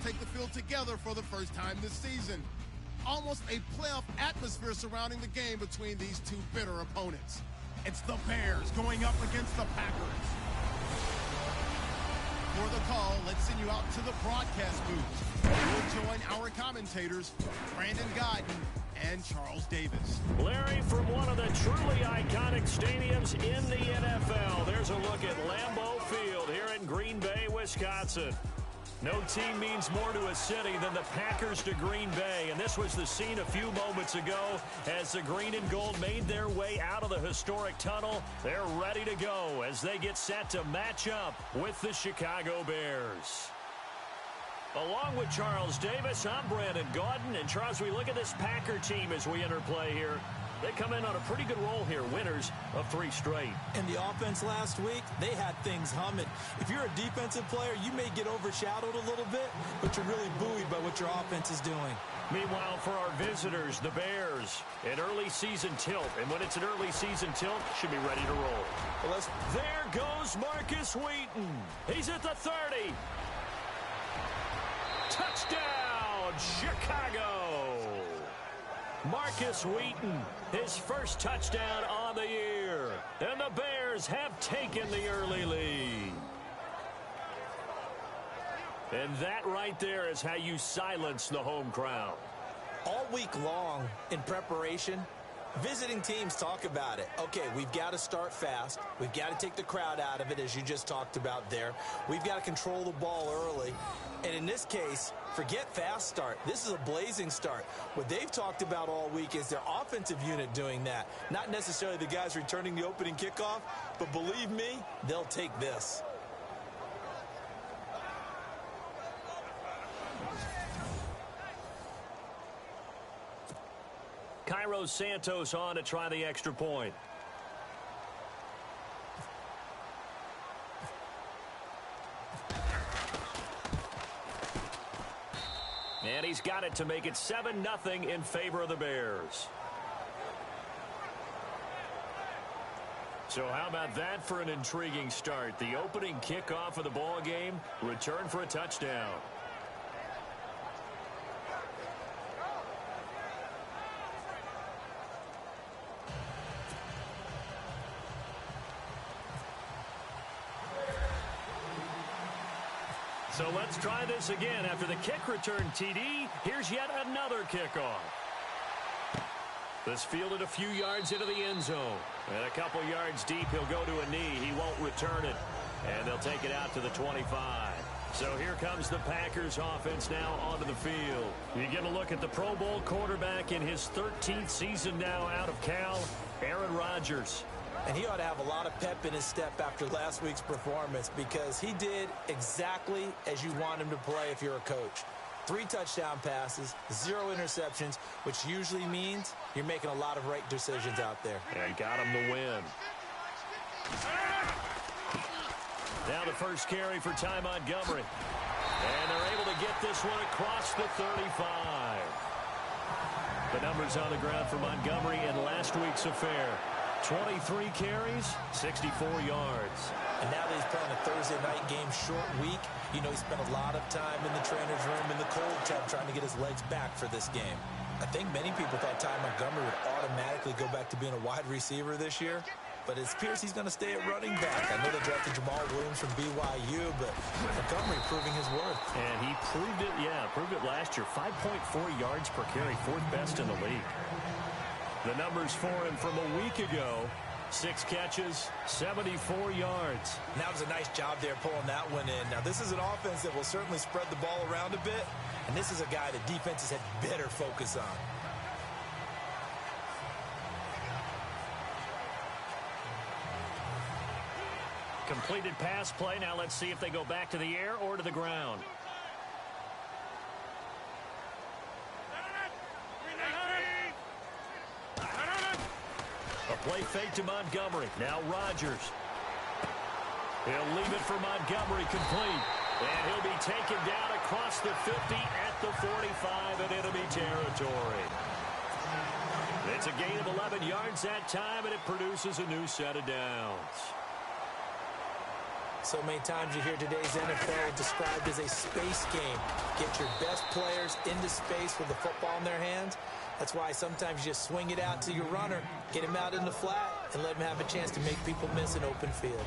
take the field together for the first time this season. Almost a playoff atmosphere surrounding the game between these two bitter opponents. It's the Bears going up against the Packers. For the call, let's send you out to the broadcast booth. We'll join our commentators, Brandon Godden and Charles Davis. Larry, from one of the truly iconic stadiums in the NFL, there's a look at Lambeau Field here in Green Bay, Wisconsin. No team means more to a city than the Packers to Green Bay, and this was the scene a few moments ago as the green and gold made their way out of the historic tunnel. They're ready to go as they get set to match up with the Chicago Bears. Along with Charles Davis, I'm Brandon Gaudin. And Charles, we look at this Packer team as we enter play here. They come in on a pretty good roll here, winners of 3 straight. And the offense last week, they had things humming. If you're a defensive player, you may get overshadowed a little bit, but you're really buoyed by what your offense is doing. Meanwhile, for our visitors, the Bears, an early season tilt. And when it's an early season tilt, should be ready to roll. Well, there goes Marcus Wheaton. He's at the 30. Touchdown, Chicago! Marcus Wheaton, his first touchdown on the year. And the Bears have taken the early lead. And that right there is how you silence the home crowd. All week long in preparation, visiting teams talk about it. Okay, we've got to start fast. We've got to take the crowd out of it, as you just talked about there. We've got to control the ball early. And in this case, forget fast start. This is a blazing start. What they've talked about all week is their offensive unit doing that. Not necessarily the guys returning the opening kickoff, but believe me, they'll take this. Cairo Santos on to try the extra point. And he's got it to make it 7-0 in favor of the Bears. So how about that for an intriguing start? The opening kickoff of the ball game, return for a touchdown. So let's try this again. After the kick return TD, here's yet another kickoff. This fielded a few yards into the end zone. And a couple yards deep, he'll go to a knee. He won't return it. And they'll take it out to the 25. So here comes the Packers offense now onto the field. You get a look at the Pro Bowl quarterback in his 13th season now out of Cal, Aaron Rodgers. And he ought to have a lot of pep in his step after last week's performance, because he did exactly as you want him to play if you're a coach. 3 touchdown passes, 0 interceptions, which usually means you're making a lot of right decisions out there. And got him the win. Now the first carry for Ty Montgomery. And they're able to get this one across the 35. The numbers on the ground for Montgomery in last week's affair. 23 carries, 64 yards. And now that he's playing a Thursday night game, short week, you know he spent a lot of time in the trainer's room in the cold tub trying to get his legs back for this game. I think many people thought Ty Montgomery would automatically go back to being a wide receiver this year, but it appears he's going to stay at running back. I know they drafted Jamal Williams from BYU, but Montgomery proving his worth. And he proved it, proved it last year. 5.4 yards per carry, 4th best in the league. The numbers for him from a week ago, 6 catches, 74 yards. Now does a nice job there pulling that one in. Now this is an offense that will certainly spread the ball around a bit, and this is a guy that defenses had better focus on. Completed pass play. Now let's see if they go back to the air or to the ground. A play fake to Montgomery. Now Rodgers. He'll leave it for Montgomery complete. And he'll be taken down across the 50 at the 45 in enemy territory. It's a gain of 11 yards that time, and it produces a new set of downs. So many times you hear today's NFL described as a space game. Get your best players into space with the football in their hands. That's why sometimes you just swing it out to your runner, get him out in the flat, and let him have a chance to make people miss an open field.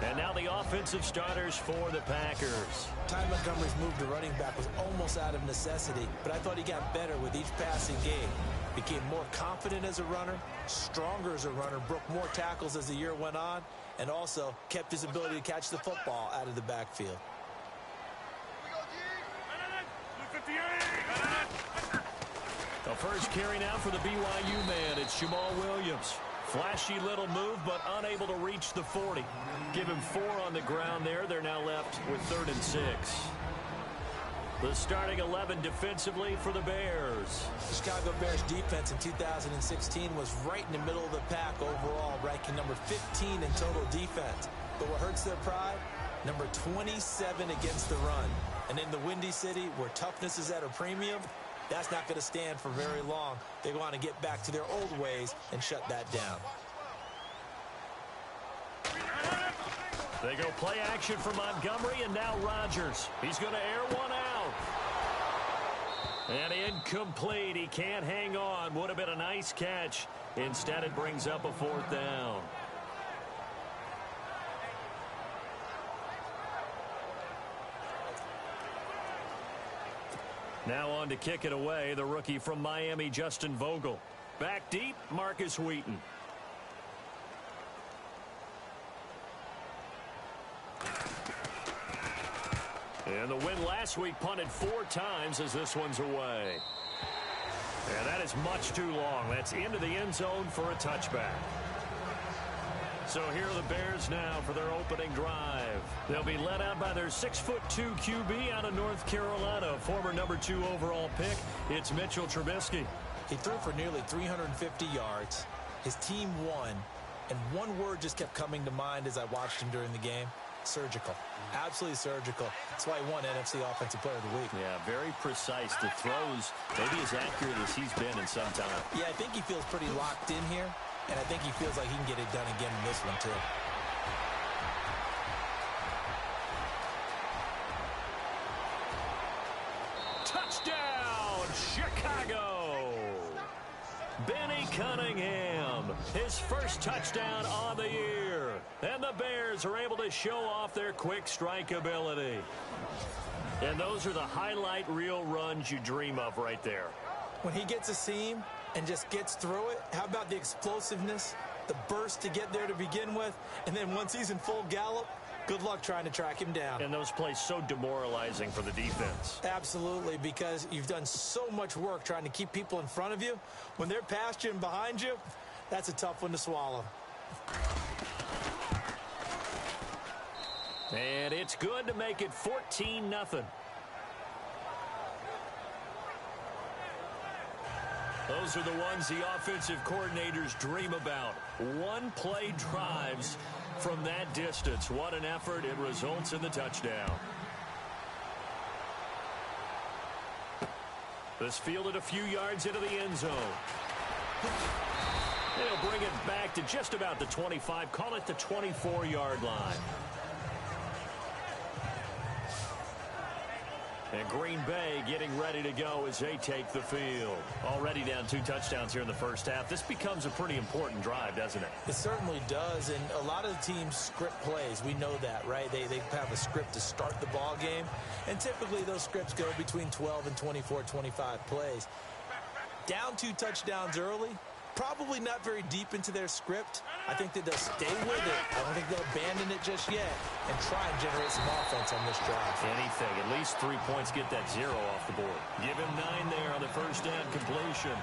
And now the offensive starters for the Packers. Ty Montgomery's move to running back was almost out of necessity, but I thought he got better with each passing game. Became more confident as a runner, stronger as a runner, broke more tackles as the year went on, and also kept his ability to catch the football out of the backfield. The first carry now for the BYU man. It's Jamal Williams. Flashy little move, but unable to reach the 40. Give him 4 on the ground there. They're now left with 3rd and 6. The starting 11 defensively for the Bears. The Chicago Bears defense in 2016 was right in the middle of the pack overall, ranking number 15 in total defense. But what hurts their pride? Number 27 against the run. And in the Windy City, where toughness is at a premium, that's not going to stand for very long. They want to get back to their old ways and shut that down. They go play action for Montgomery, and now Rodgers. He's going to air one out. And incomplete. He can't hang on. Would have been a nice catch. Instead, it brings up a 4th down. Now on to kick it away, the rookie from Miami, Justin Vogel. Back deep, Marcus Wheaton. And the win last week punted 4 times as this one's away. And that is much too long. That's into the end zone for a touchback. So here are the Bears now for their opening drive. They'll be led out by their 6'2" QB out of North Carolina, former number 2 overall pick. It's Mitchell Trubisky. He threw for nearly 350 yards. His team won. And one word just kept coming to mind as I watched him during the game. Surgical. Absolutely surgical. That's why he won NFC Offensive Player of the Week. Yeah, very precise. The throws maybe as accurate as he's been in some time. Yeah, I think he feels pretty locked in here. And I think he feels like he can get it done again in this one, too. Touchdown, Chicago! Benny Cunningham, his first touchdown on the year. And the Bears are able to show off their quick strike ability. And those are the highlight reel runs you dream of right there. When he gets a seam and just gets through it, how about the explosiveness, the burst to get there to begin with, and then once he's in full gallop, good luck trying to track him down. And those plays so demoralizing for the defense. Absolutely, because you've done so much work trying to keep people in front of you. When they're past you and behind you, that's a tough one to swallow. And it's good to make it 14-0. Those are the ones the offensive coordinators dream about. One-play drives from that distance. What an effort. It results in the touchdown. This fielded a few yards into the end zone. They'll bring it back to just about the 25. Call it the 24-yard line. And Green Bay getting ready to go as they take the field. Already down 2 touchdowns here in the first half. This becomes a pretty important drive, doesn't it? It certainly does, and a lot of the teams script plays. We know that, right? They have a script to start the ball game, and typically those scripts go between 12 and 24, 25 plays. Down 2 touchdowns early, probably not very deep into their script. I think that they'll stay with it. I don't think they'll abandon it just yet and try and generate some offense on this drive. Anything. At least 3 points, get that 0 off the board. Give him 9 there on the first down completion.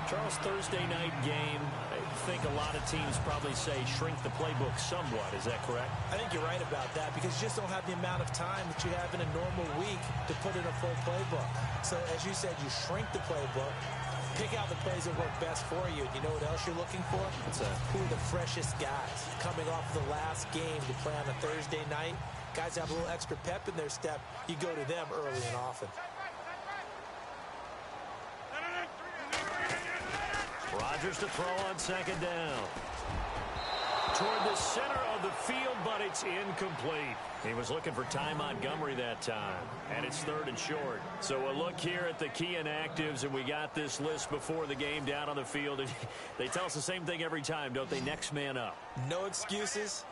Charles, Thursday night game, I think a lot of teams probably say shrink the playbook somewhat. Is that correct? I think you're right about that because you just don't have the amount of time that you have in a normal week to put in a full playbook. So as you said, you shrink the playbook. Pick out the plays that work best for you. You know what else you're looking for? Who are the freshest guys coming off the last game to play on a Thursday night? Guys have a little extra pep in their step. You go to them early and often. Rodgers to throw on second down. toward the center of the field, but it's incomplete. He was looking for Ty Montgomery that time, and it's 3rd and short. So a look here at the key inactives, and we got this list before the game down on the field. They tell us the same thing every time, don't they? Next man up. No excuses.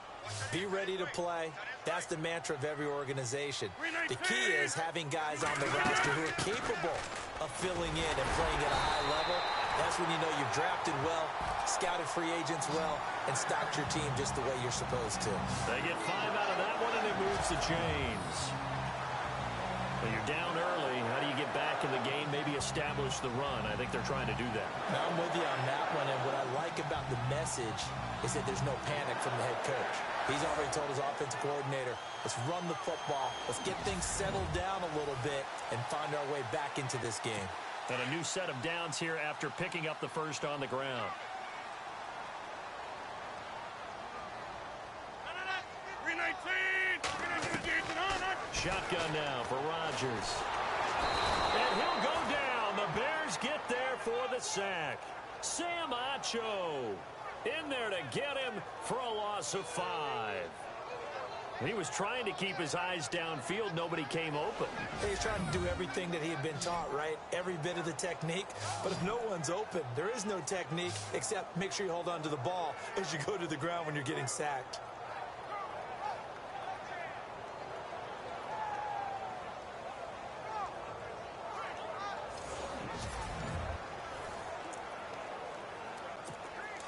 Be ready to play. That's the mantra of every organization. The key is having guys on the roster who are capable of filling in and playing at a high level. That's when you know you've drafted well, scouted free agents well, and stocked your team just the way you're supposed to. They get 5 out of that one, and it moves the chains. Well, you're down early. How do you get back in the game, maybe establish the run? I think they're trying to do that. Now, I'm with you on that one, and what I like about the message is that there's no panic from the head coach. He's already told his offensive coordinator, let's run the football, let's get things settled down a little bit and find our way back into this game. And a new set of downs here after picking up the first on the ground. Shotgun now for Rodgers. And he'll go down. The Bears get there for the sack. Sam Acho in there to get him for a loss of 5. He was trying to keep his eyes downfield. Nobody came open. He's trying to do everything that he had been taught, right? Every bit of the technique. But if no one's open, there is no technique except make sure you hold on to the ball as you go to the ground when you're getting sacked.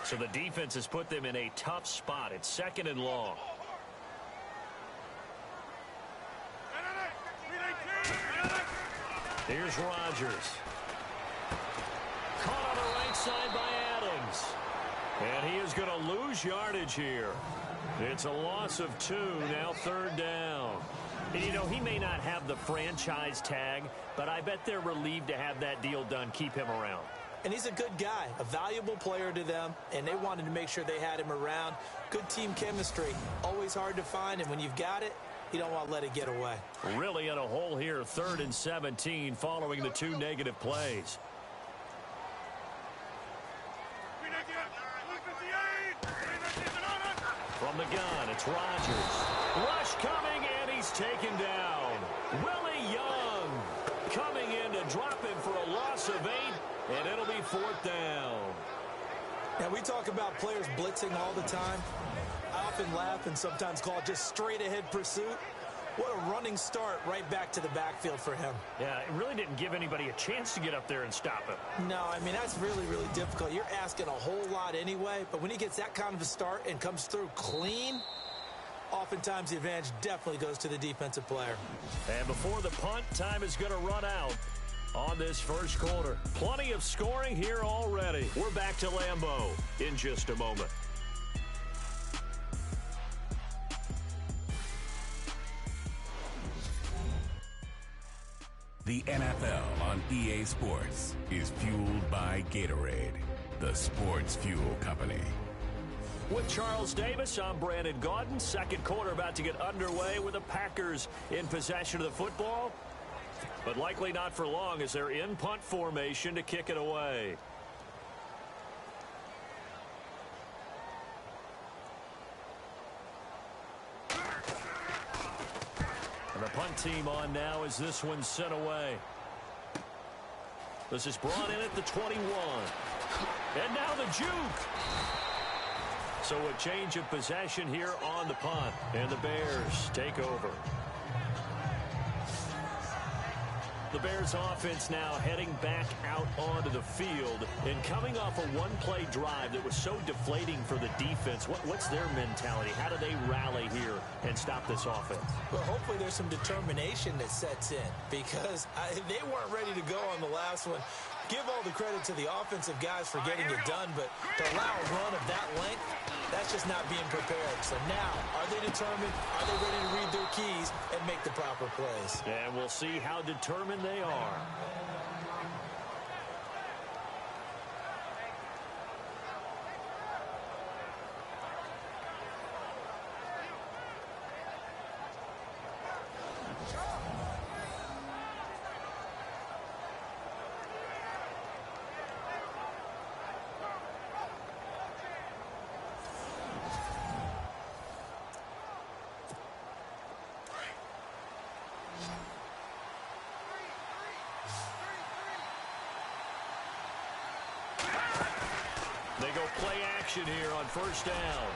So the defense has put them in a tough spot. It's 2nd and long. Here's Rodgers. Caught on the right side by Adams. And he is going to lose yardage here. It's a loss of 2, now 3rd down. And, you know, he may not have the franchise tag, but I bet they're relieved to have that deal done, keep him around. And he's a good guy, a valuable player to them, and they wanted to make sure they had him around. Good team chemistry, always hard to find, and when you've got it, you don't want to let it get away. Really in a hole here, 3rd and 17 following the 2 negative plays. From the gun, it's Rodgers. Rush coming, and he's taken down. Willie Young coming in to drop him for a loss of 8. And it'll be 4th down. Now, we talk about players blitzing all the time. I often laugh and sometimes call it just straight-ahead pursuit. What a running start right back to the backfield for him. Yeah, it really didn't give anybody a chance to get up there and stop him. No, I mean, that's really, really difficult. You're asking a whole lot anyway, but when he gets that kind of a start and comes through clean, oftentimes the advantage definitely goes to the defensive player. And before the punt, time is going to run out on this first quarter. Plenty of scoring here already. We're back to Lambeau in just a moment. The NFL on EA Sports is fueled by Gatorade, the sports fuel company. With Charles Davis, I'm Brandon Gaudin. Second quarter about to get underway with the Packers in possession of the football. But likely not for long as they're in punt formation to kick it away. And the punt team on now as this one's sent away. This is brought in at the 21. And now the juke. So a change of possession here on the punt. And the Bears take over. The Bears offense now heading back out onto the field and coming off a one-play drive that was so deflating for the defense. What's their mentality? How do they rally here and stop this offense? Well, hopefully there's some determination that sets in because they weren't ready to go on the last one. Give all the credit to the offensive guys for getting it done, but to allow a run of that length, that's just not being prepared. So now, are they determined? Are they ready to read their keys and make the proper plays? And we'll see how determined they are. They go play action here on first down.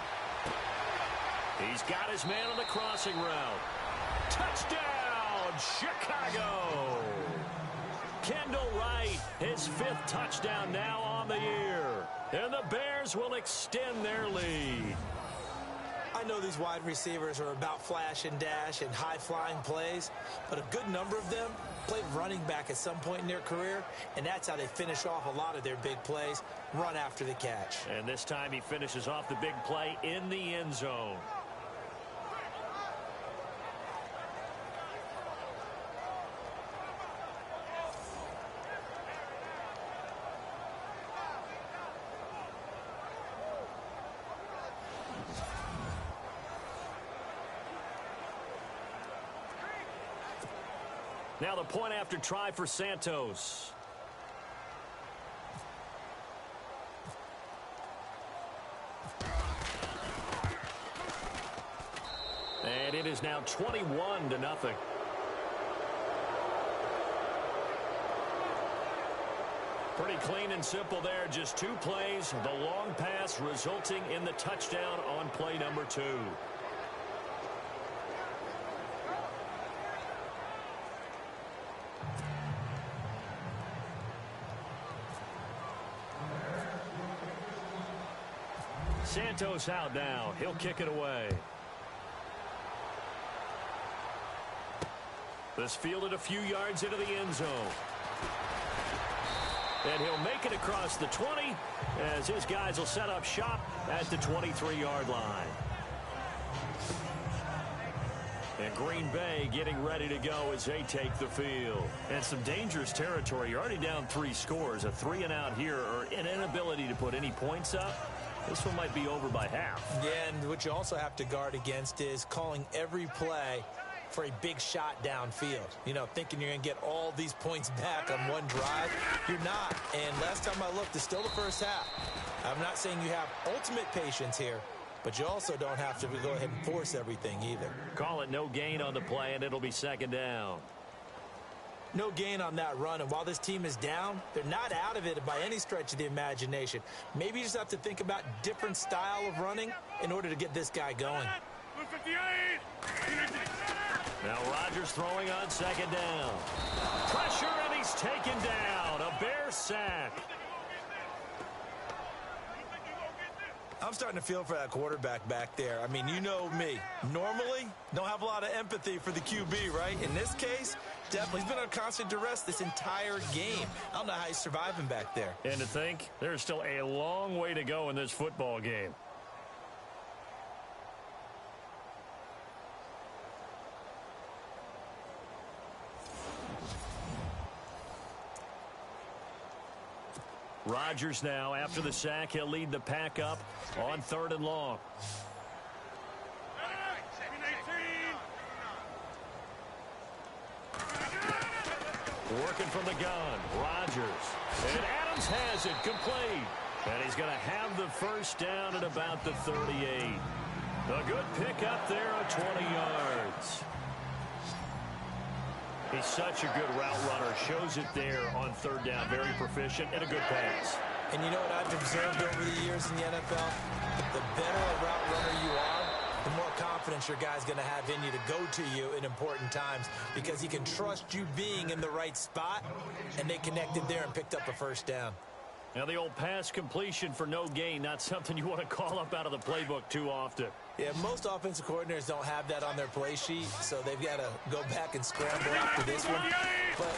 He's got his man on the crossing route. Touchdown, Chicago! Kendall Wright, his 5th touchdown now on the year. And the Bears will extend their lead. I know these wide receivers are about flash and dash and high-flying plays, but a good number of them played running back at some point in their career, and that's how they finish off a lot of their big plays, run after the catch. And this time he finishes off the big play in the end zone. Now the point after try for Santos. And it is now 21-0. Pretty clean and simple there. Just 2 plays. The long pass resulting in the touchdown on play number 2. Santos out now. He'll kick it away. This fielded a few yards into the end zone. And he'll make it across the 20 as his guys will set up shop at the 23-yard line. And Green Bay getting ready to go as they take the field. And some dangerous territory. You're already down 3 scores. A 3-and-out here or an inability to put any points up. This one might be over by half. Yeah, and what you also have to guard against is calling every play for a big shot downfield. You know, thinking you're going to get all these points back on one drive. You're not. And last time I looked, it's still the first half. I'm not saying you have ultimate patience here, but you also don't have to go ahead and force everything either. Call it no gain on the play, and it'll be 2nd down. No gain on that run, and while this team is down, they're not out of it by any stretch of the imagination. Maybe you just have to think about different style of running in order to get this guy going. Now Rodgers throwing on 2nd down. Pressure, and he's taken down. A Bear sack. I'm starting to feel for that quarterback back there. I mean, you know me. Normally, don't have a lot of empathy for the QB, right? In this case, definitely. He's been on constant duress this entire game. I don't know how he's surviving back there. And to think, there's still a long way to go in this football game. Rodgers now, after the sack, he'll lead the pack up on 3rd and long. Working from the gun, Rodgers. And Adams has it, complete. And he's going to have the first down at about the 38. A good pickup there of 20 yards. He's such a good route runner. Shows it there on 3rd down. Very proficient and a good pass. And you know what I've observed over the years in the NFL? The better a route runner you are, the more confidence your guy's going to have in you to go to you in important times because he can trust you being in the right spot, and they connected there and picked up a first down. Now the old pass completion for no gain, not something you want to call up out of the playbook too often. Yeah, most offensive coordinators don't have that on their play sheet, so they've got to go back and scramble after this one. But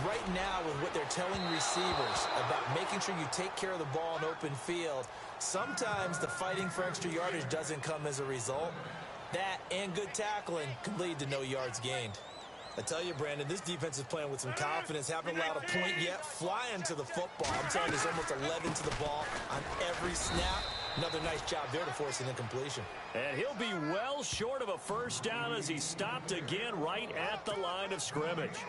right now, with what they're telling receivers about making sure you take care of the ball in open field, sometimes the fighting for extra yardage doesn't come as a result. That and good tackling could lead to no yards gained. I tell you, Brandon, this defense is playing with some confidence. Haven't allowed a point yet. Flying to the football. I'm telling you, there's almost 11 to the ball on every snap. Another nice job there to force an incompletion. And he'll be well short of a first down as he stopped again right at the line of scrimmage.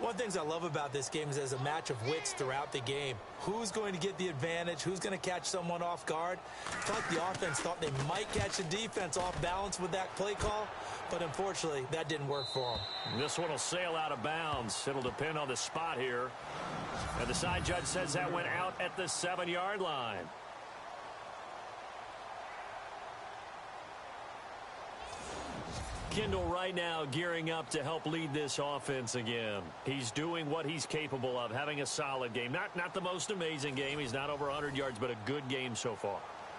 One of the things I love about this game is there's a match of wits throughout the game. Who's going to get the advantage? Who's going to catch someone off guard? I felt like the offense thought they might catch the defense off balance with that play call, but unfortunately, that didn't work for them. This one will sail out of bounds. It'll depend on the spot here. And the side judge says that went out at the 7-yard line. Kendall right now gearing up to help lead this offense again. He's doing what he's capable of, having a solid game. Not the most amazing game. He's not over 100 yards, but a good game so far.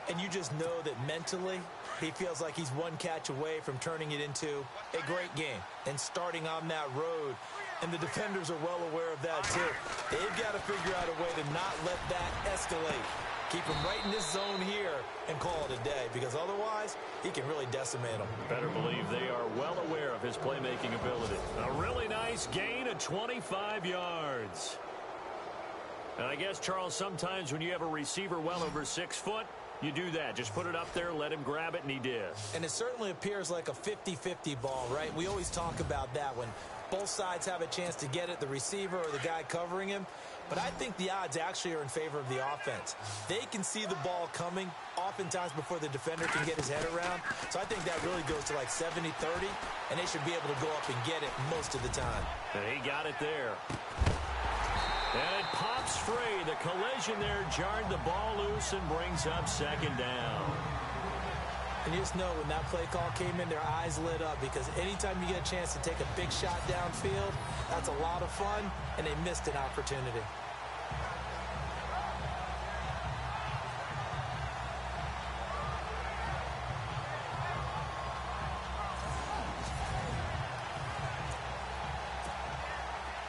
And you just know that mentally, he feels like he's one catch away from turning it into a great game and starting on that road. And the defenders are well aware of that, too. They've got to figure out a way to not let that escalate. Keep him right in this zone here and call it a day, because otherwise he can really decimate them. Better believe they are well aware of his playmaking ability. A really nice gain of 25 yards. And I guess, Charles, sometimes when you have a receiver well over 6 foot, you do that. Just put it up there, let him grab it, and he did. And it certainly appears like a 50-50 ball, right? We always talk about that when both sides have a chance to get it, the receiver or the guy covering him. But I think the odds actually are in favor of the offense. They can see the ball coming oftentimes before the defender can get his head around. So I think that really goes to like 70-30, and they should be able to go up and get it most of the time. And he got it there. And it pops free. The collision there jarred the ball loose and brings up second down. And you just know when that play call came in, their eyes lit up, because anytime you get a chance to take a big shot downfield, that's a lot of fun, and they missed an opportunity.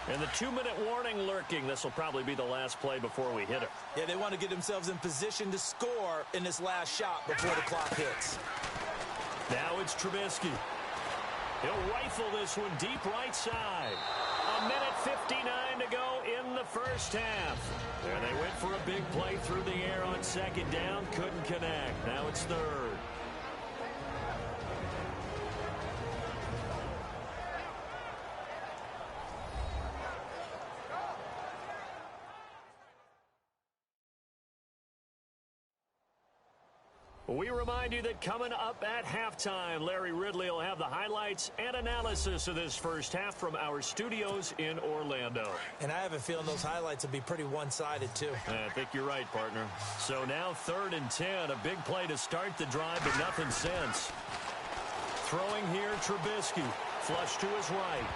And the 2-minute warning lurking. This will probably be the last play before we hit it. Yeah, they want to get themselves in position to score in this last shot before the clock hits. Now it's Trubisky. He'll rifle this one deep right side. 1:59 to go in the first half. There they went for a big play through the air on second down. Couldn't connect. Now it's third. We remind you that coming up at halftime, Larry Ridley will have the highlights and analysis of this first half from our studios in Orlando. And I have a feeling those highlights will be pretty one-sided, too. I think you're right, partner. So now 3rd and 10, a big play to start the drive, but nothing since. Throwing here, Trubisky. Flush to his right.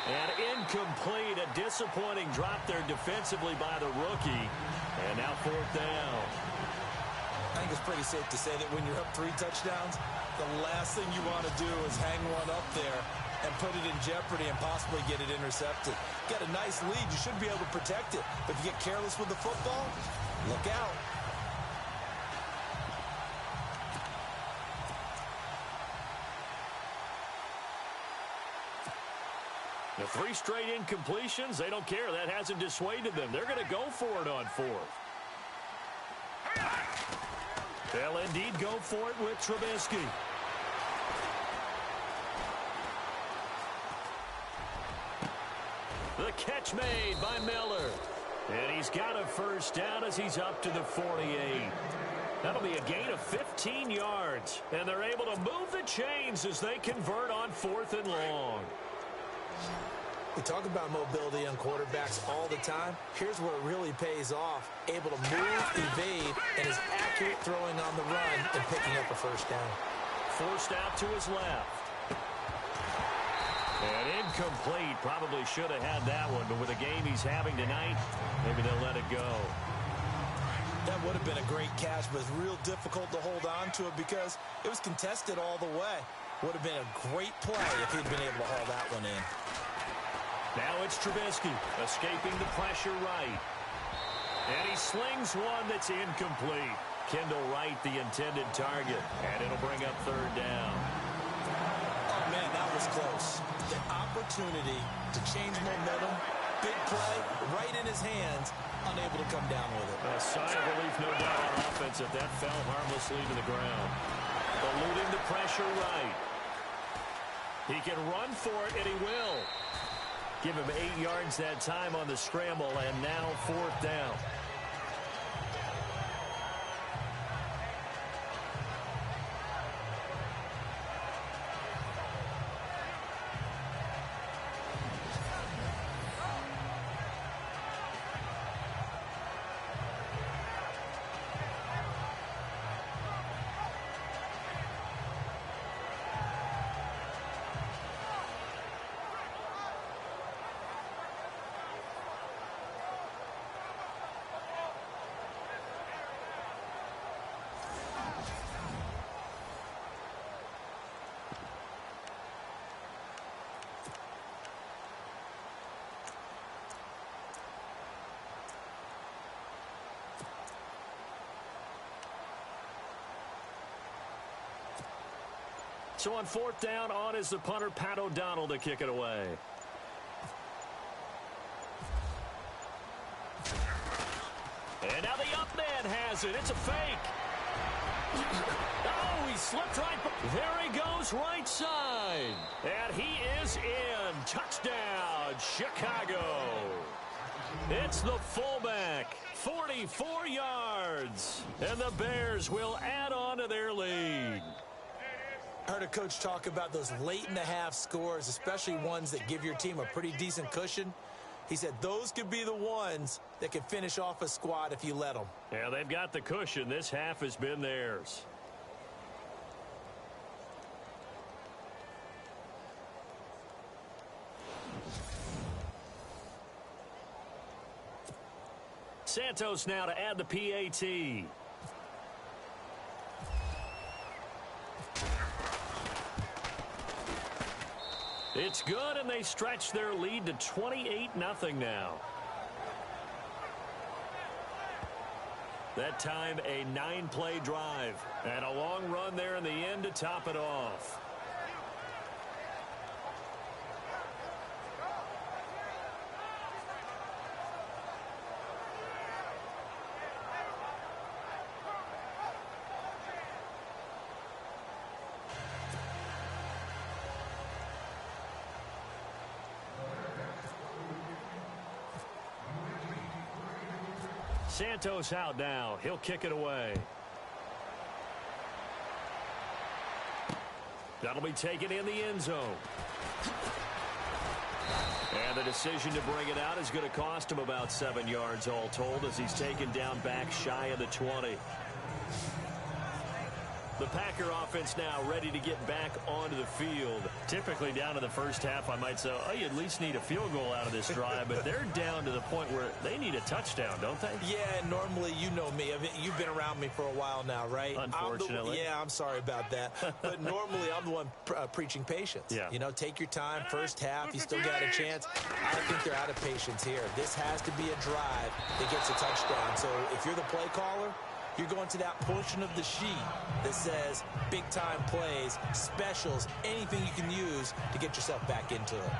And incomplete. A disappointing drop there defensively by the rookie. And now 4th down. I think it's pretty safe to say that when you're up 3 touchdowns, the last thing you want to do is hang one up there and put it in jeopardy and possibly get it intercepted. Got a nice lead. You should be able to protect it. But if you get careless with the football, look out. The 3 straight incompletions, they don't care. That hasn't dissuaded them. They're going to go for it on 4th. They'll indeed go for it with Trubisky. The catch made by Miller. And he's got a first down as he's up to the 48. That'll be a gain of 15 yards. And they're able to move the chains as they convert on 4th and long. We talk about mobility on quarterbacks all the time. Here's where it really pays off. Able to move, evade, and is accurate throwing on the run and picking up a first down. Forced out to his left. And incomplete. Probably should have had that one, but with the game he's having tonight, maybe they'll let it go. That would have been a great catch, but it's real difficult to hold on to it because it was contested all the way. Would have been a great play if he'd been able to haul that one in. Now it's Trubisky, escaping the pressure right. And he slings one that's incomplete. Kendall Wright, the intended target. And it'll bring up 3rd down. Oh, man, that was close. The opportunity to change momentum, big play, right in his hands, unable to come down with it. A sigh of relief, no doubt, on offense if that fell harmlessly to the ground. Eluding the pressure right. He can run for it, and he will. Give him 8 yards that time on the scramble, and now 4th down. So on 4th down, on is the punter, Pat O'Donnell, to kick it away. And now the up man has it. It's a fake. Oh, he slipped right. There he goes, right side. And he is in. Touchdown, Chicago. It's the fullback. 44 yards. And the Bears will add on to their lead. I heard a coach talk about those late-in-the-half scores, especially ones that give your team a pretty decent cushion. He said those could be the ones that can finish off a squad if you let them. Yeah, they've got the cushion. This half has been theirs. Santos now to add the PAT. It's good, and they stretch their lead to 28-0 now. That time, a 9-play drive. And a long run there in the end to top it off. Santos out now. He'll kick it away. That'll be taken in the end zone. And the decision to bring it out is going to cost him about 7 yards all told as he's taken down back shy of the 20. The Packer offense now ready to get back onto the field. Typically down in the first half, I might say, oh, you at least need a field goal out of this drive. But they're down to the point where they need a touchdown, don't they? Yeah, normally, you know me. I mean, you've been around me for a while now, right? Unfortunately. I'm sorry about that. But normally, I'm the one preaching patience. Yeah. You know, take your time. First half, you still got a chance. I think they're out of patience here. This has to be a drive that gets a touchdown. So if you're the play caller, you're going to that portion of the sheet that says big-time plays, specials, anything you can use to get yourself back into it.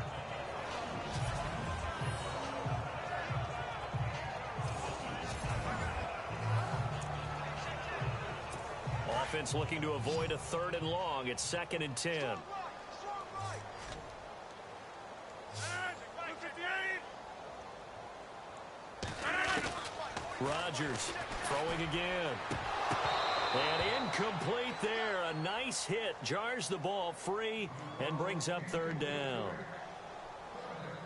Offense looking to avoid a 3rd and long. It's 2nd and 10. Rodgers throwing again. And incomplete there. A nice hit. Jars the ball free and brings up 3rd down.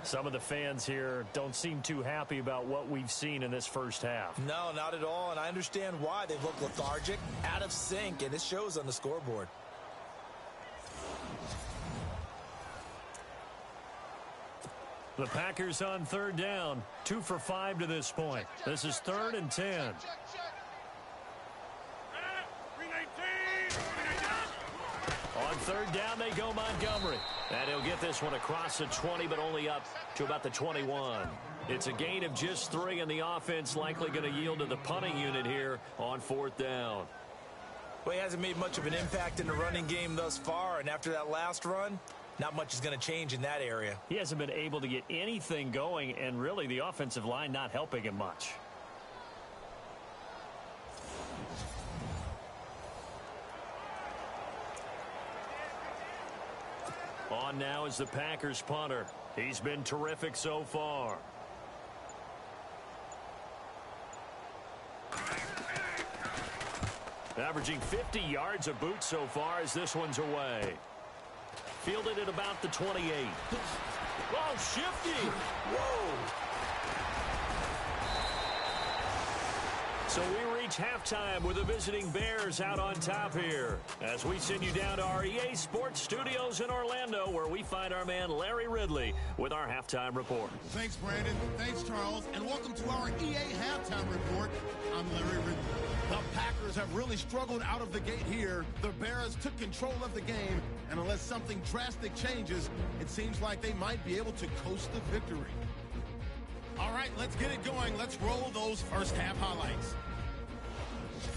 Some of the fans here don't seem too happy about what we've seen in this first half. No, not at all. And I understand why. They look lethargic, out of sync, and it shows on the scoreboard. The Packers on 3rd down. 2 for 5 to this point. This is 3rd and 10. On 3rd down, they go Montgomery. And he'll get this one across the 20, but only up to about the 21. It's a gain of just 3, and the offense likely going to yield to the punting unit here on 4th down. Well, he hasn't made much of an impact in the running game thus far, and after that last run, not much is going to change in that area. He hasn't been able to get anything going, and really the offensive line not helping him much. On now is the Packers punter. He's been terrific so far. Averaging 50 yards a boot so far as this one's away. Fielded at about the 28. Oh, shifty. Whoa. So we reach halftime with the visiting Bears out on top here as we send you down to our EA Sports Studios in Orlando, where we find our man Larry Ridley with our halftime report. Thanks, Brandon. Thanks, Charles. And welcome to our EA halftime report. I'm Larry Ridley. The Packers have really struggled out of the gate here. The Bears took control of the game, and unless something drastic changes, it seems like they might be able to coast to victory. All right, let's get it going. Let's roll those first half highlights.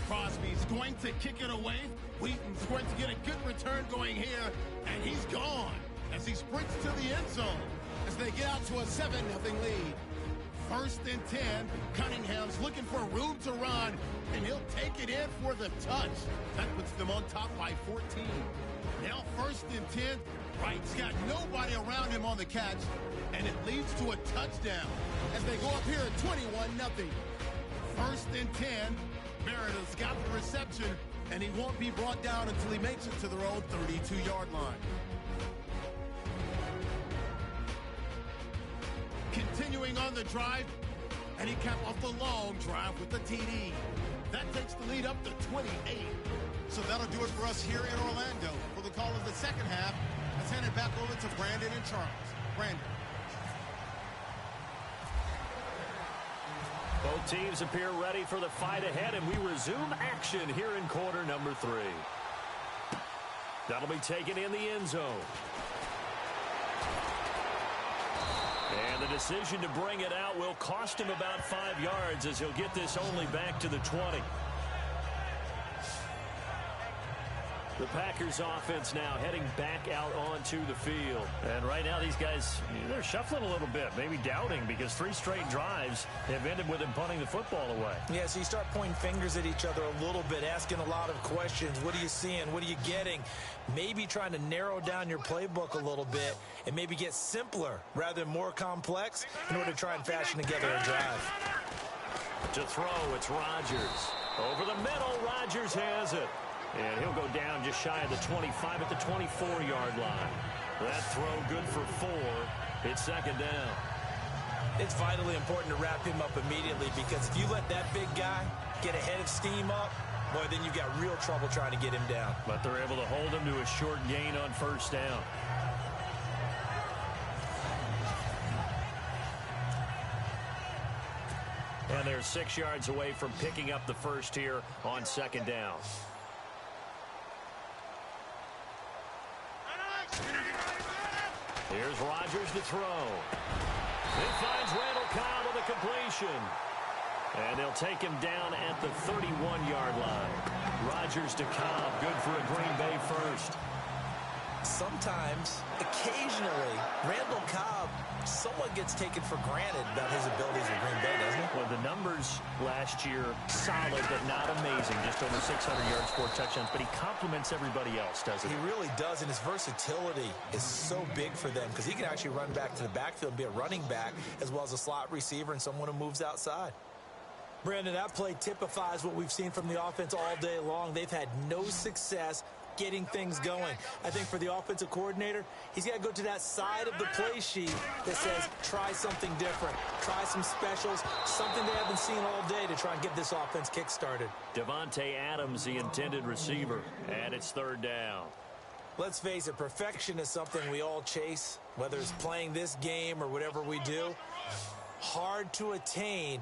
Crosby's going to kick it away. Wheaton's going to get a good return going here, and he's gone as he sprints to the end zone as they get out to a 7-0 lead. First and 10, Cunningham's looking for room to run, and he'll take it in for the touch. That puts them on top by 14. Now first and 10, Wright's got nobody around him on the catch, and it leads to a touchdown as they go up here at 21-0. First and 10, Meredith's got the reception, and he won't be brought down until he makes it to their own 32-yard line. Continuing on the drive, and he capped off the long drive with the TD. That takes the lead up to 28. So that'll do it for us here in Orlando. For the call of the second half, let's hand it back over to Brandon and Charles. Brandon. Both teams appear ready for the fight ahead, and we resume action here in quarter number 3. That'll be taken in the end zone. And the decision to bring it out will cost him about 5 yards as he'll get this only back to the 20. The Packers offense now heading back out onto the field. And right now these guys, they're shuffling a little bit, maybe doubting, because 3 straight drives have ended with them punting the football away. Yeah, so you start pointing fingers at each other a little bit, asking a lot of questions. What are you seeing? What are you getting? Maybe trying to narrow down your playbook a little bit and maybe get simpler rather than more complex in order to try and fashion together a drive. To throw, it's Rodgers. Over the middle, Rodgers has it. And he'll go down just shy of the 25 at the 24-yard line. That throw good for 4. It's second down. It's vitally important to wrap him up immediately, because if you let that big guy get ahead of steam up, boy, then you've got real trouble trying to get him down. But they're able to hold him to a short gain on first down. And they're 6 yards away from picking up the first here on second down. Here's Rodgers to throw. He finds Randall Cobb with a completion. And they'll take him down at the 31-yard line. Rodgers to Cobb, good for a Green Bay first. Sometimes, occasionally, Randall Cobb somewhat gets taken for granted about his abilities at Green Bay, doesn't he? Well, the numbers last year, solid but not amazing. Just over 600 yards, 4 touchdowns. But he complements everybody else, doesn't he? He really does, and his versatility is so big for them, because he can actually run back to the backfield and be a running back as well as a slot receiver and someone who moves outside. Brandon, that play typifies what we've seen from the offense all day long. They've had no success getting things going. I think for the offensive coordinator, he's got to go to that side of the play sheet that says, try something different. Try some specials, something they haven't seen all day to try and get this offense kick-started. Devontae Adams, the intended receiver, and it's third down. Let's face it, perfection is something we all chase, whether it's playing this game or whatever we do. Hard to attain,